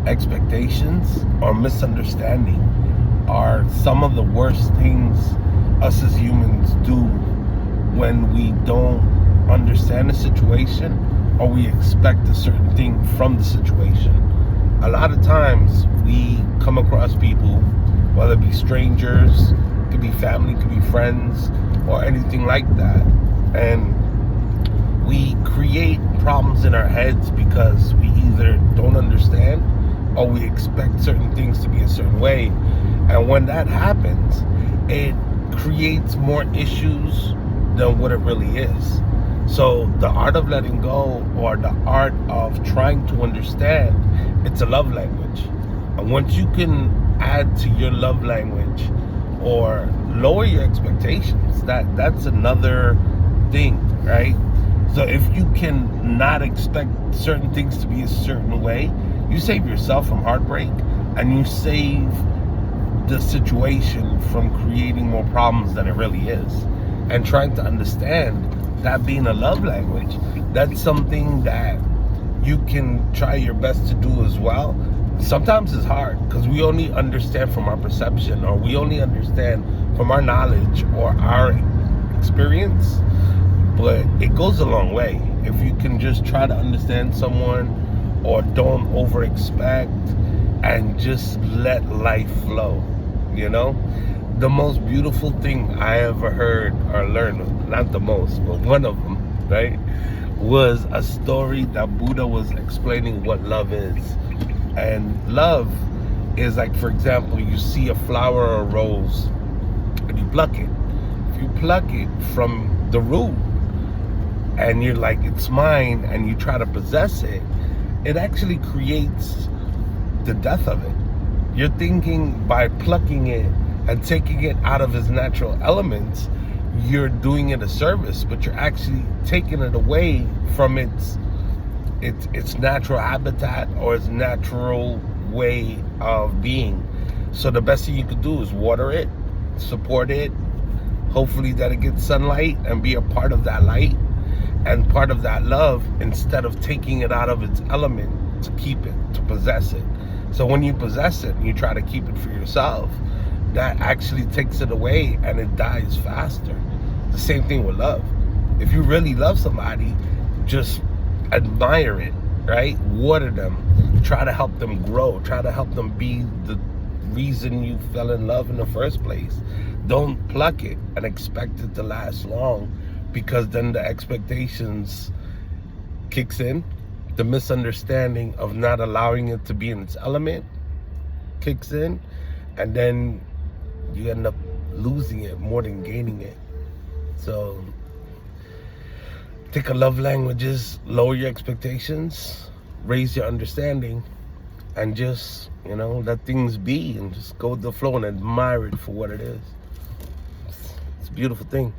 expectations or misunderstanding are some of the worst things us as humans do when we don't understand a situation or we expect a certain thing from the situation. A lot of times we come across people, whether it be strangers, it could be family, it could be friends, or anything like that, and we create problems in our heads because we either don't understand or we expect certain things to be a certain way. And when that happens, it creates more issues than what it really is. So the art of letting go, or the art of trying to understand, it's a love language. And once you can add to your love language or lower your expectations, that's another thing, right? So if you can not expect certain things to be a certain way, you save yourself from heartbreak, and you save the situation from creating more problems than it really is. And trying to understand that being a love language, that's something that you can try your best to do as well. Sometimes it's hard because we only understand from our perception, or we only understand from our knowledge or our experience, but it goes a long way if you can just try to understand someone, or don't over expect, and just let life flow. You know, the most beautiful thing I ever heard or learned, not the most, but one of them, right, was a story that Buddha was explaining what love is. And love is like, for example, you see a flower or a rose and you pluck it. If you pluck it from the root and you're like, it's mine, and you try to possess it, it actually creates the death of it. You're thinking by plucking it and taking it out of its natural elements, you're doing it a service, but you're actually taking it away from its natural habitat or its natural way of being. So the best thing you could do is water it, support it, hopefully that it gets sunlight, and be a part of that light and part of that love, instead of taking it out of its element to keep it, to possess it. So when you possess it and you try to keep it for yourself, that actually takes it away and it dies faster. The same thing with love. If you really love somebody, just admire it, right? Water them, try to help them grow, try to help them be the reason you fell in love in the first place. Don't pluck it and expect it to last long, because then the expectations kicks in. The misunderstanding of not allowing it to be in its element kicks in, and then you end up losing it more than gaining it. So take a love languages, lower your expectations, raise your understanding, and just, let things be, and just go with the flow and admire it for what it is. It's a beautiful thing.